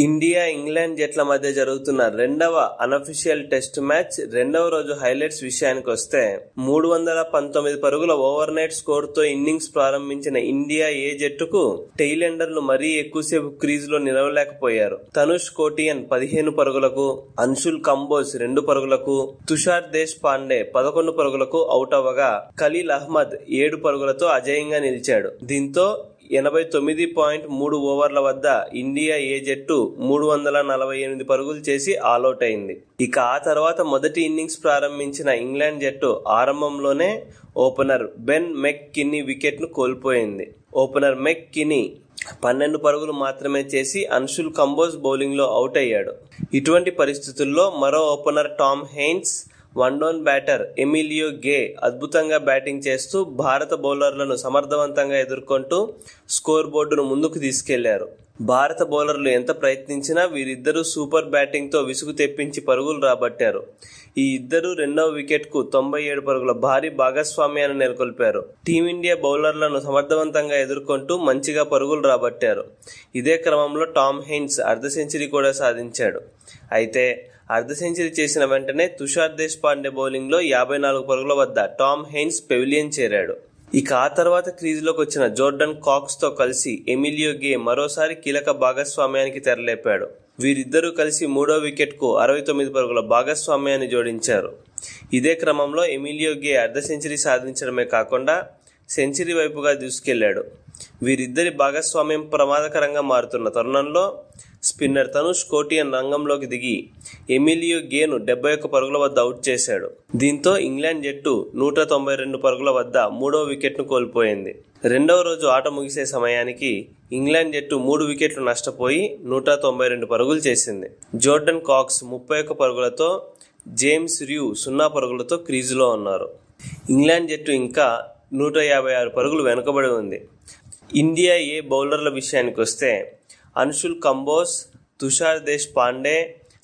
India England జట్ల మధ్య జరుగుతున్న రెండవ అనఫిషియల్ టెస్ట్ మ్యాచ్ రెండవ రోజు హైలైట్స్ విషయానికి వస్తే 319 పరుగుల ఓవర్ నైట్ స్కోర్ తో ఇన్నింగ్స్ ప్రారంభించిన ఇండియా ఏ జట్టుకు టెయిలెండర్లు మరీ ఎక్కువసేపు క్రీజ్ లో నిలవలేకపోయారు. తనుష్ కోటియన్ 15 పరుగులకు, అన్షుల్ కంబోజ్ 2 పరుగులకు, తుషార్ దేశ్ పాండే 11 పరుగులకు అవుట్ అవ్వగా ఖలీల్ అహ్మద్ 7 పరుగులతో అజేయంగా నిలిచాడు. దీంతో 89.3 ఓవర్ల వద్ద ఇండియా ఏ జట్టు 348 పరుగులు చేసి ఆలౌట్ అయింది. ఇక ఆ తర్వాత మొదటి ఇన్నింగ్స్ ప్రారంభించిన ఇంగ్లాండ్ జట్టు ఆరంభంలోనే opener Ben McKinney wicket ను కోల్పోయింది. ఓపెనర్ మెక్ కిన్నీ 12 పరుగులు మాత్రమే చేసి అన్షుల్ కంబోజ్ బౌలింగ్ లో అవుట్ అయ్యాడు. ఇటువంటి పరిస్థితుల్లో మరో opener Tom Haynes, one down batter Emilio Gay అద్భుతంగా బ్యాటింగ్ చేస్తూ భారత బౌలర్లను సమర్థవంతంగా ఎదుర్కొంటూ స్కోర్ బోర్డును ముందుకు తీసుకెళ్లారు. భారత బౌలర్లు ఎంత ప్రయత్నించినా వీరిద్దరూ సూపర్ బ్యాటింగ్ తో విసుగు తెప్పించి పరుగులు రాబట్టారు. ఈ ఇద్దరు రెండవ వికెట్ కు 97 పరుగుల భారీ భాగస్వామ్యాన్ని నెలకొల్పారు. టీమిండియా బౌలర్లను సమర్థవంతంగా ఎదుర్కొంటూ మంచిగా పరుగులు రాబట్టారు. ఇదే క్రమంలో టామ్ హెయిన్స్ అర్ధ సెంచరీ కూడా సాధించాడు. అయితే అర్ధ సెంచరీ చేసిన వెంటనే తుషార్ దేశ్ పాండే బౌలింగ్ లో 54 పరుగుల వద్ద టామ్ హెయిన్స్ పెవిలియన్ చేరాడు. ఇక ఆ తర్వాత క్రీజ్ లోకి వచ్చిన జోర్డన్ కాక్స్ తో కలిసి ఎమిలియో గే మరోసారి కీలక భాగస్వామ్యానికి తెరలేపాడు. వీరిద్దరూ కలిసి మూడో వికెట్ కు 69 పరుగుల భాగస్వామ్యాన్ని జోడించారు. ఇదే క్రమంలో ఎమిలియో గే అర్ధ సెంచరీ సాధించడమే కాకుండా సెంచరీ వైపుగా దూసుకెళ్లాడు. వీరిద్దరి భాగస్వామ్యం ప్రమాదకరంగా మారుతున్న తరుణంలో స్పిన్నర్ తనుష్ కోటియన్ రంగంలోకి దిగి ఎమిలియో గేను 71 పరుగుల వద్ద అవుట్ చేశాడు. దీంతో ఇంగ్లాండ్ జట్టు 192 పరుగుల వద్ద మూడో వికెట్ ను కోల్పోయింది. రెండవ రోజు ఆట ముగిసే సమయానికి ఇంగ్లాండ్ జట్టు 3 వికెట్లు నష్టపోయి 192 పరుగులు చేసింది. జోర్డన్ కాక్స్ 31 పరుగులతో, జేమ్స్ ర్యూ 0 పరుగులతో క్రీజులో ఉన్నారు. ఇంగ్లాండ్ జట్టు ఇంకా 156 పరుగులు వెనుకబడి ఉంది. ఇండియా ఏ బౌలర్ల విషయానికి వస్తే అన్షుల్ కంబోజ్, తుషార్ దేశ్ పాండే,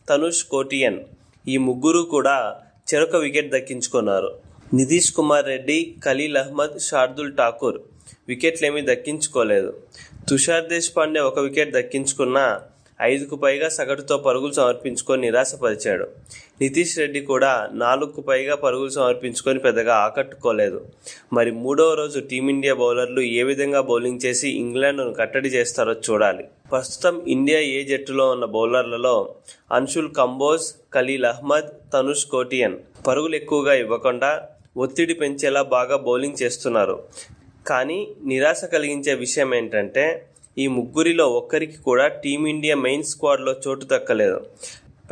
తనుష్ కోటియన్ ఈ ముగ్గురు కూడా చెరొక వికెట్ దక్కించుకున్నారు. నితీష్ కుమార్ రెడ్డి, ఖలీల్ అహ్మద్, శార్దుల్ ఠాకూర్ వికెట్లేమీ దక్కించుకోలేదు. తుషార్ దేశ్ పాండే 1 వికెట్ దక్కించుకున్నా 5కు పైగా సగటుతో పరుగులు సమర్పించుకొని నిరాశపరిచాడు. నితీష్ రెడ్డి కూడా 4కు పైగా పరుగులు సమర్పించుకొని పెద్దగా ఆకట్టుకోలేదు. మరి మూడవ రోజు టీమిండియా బౌలర్లు ఏ విధంగా బౌలింగ్ చేసి ఇంగ్లాండ్ను కట్టడి చేస్తారో చూడాలి. ప్రస్తుతం ఇండియా ఏ జట్టులో ఉన్న బౌలర్లలో అన్షుల్ కంబోజ్, ఖలీల్ అహ్మద్, తనుష్ కోటియన్ పరుగులు ఎక్కువగా ఇవ్వకుండా ఒత్తిడి పెంచేలా బాగా బౌలింగ్ చేస్తున్నారు. కానీ నిరాశ కలిగించే విషయం ఏంటంటే ఈ ముగ్గురిలో ఒక్కరికి కూడా టీమిండియా మెయిన్ స్క్వాడ్ లో చోటు దక్కలేదు.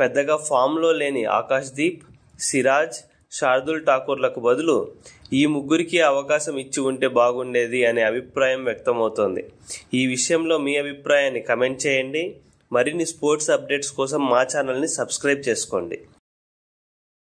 పెద్దగా ఫామ్ లో లేని ఆకాష్ దీప్, సిరాజ్, శార్దుల్ ఠాకూర్లకు బదులు ఈ ముగ్గురికి అవకాశం ఇచ్చి ఉంటే బాగుండేది అనే అభిప్రాయం వ్యక్తమవుతోంది. ఈ విషయంలో మీ అభిప్రాయాన్ని కమెంట్ చేయండి. మరిన్ని స్పోర్ట్స్ అప్డేట్స్ కోసం మా ఛానల్ని సబ్స్క్రైబ్ చేసుకోండి.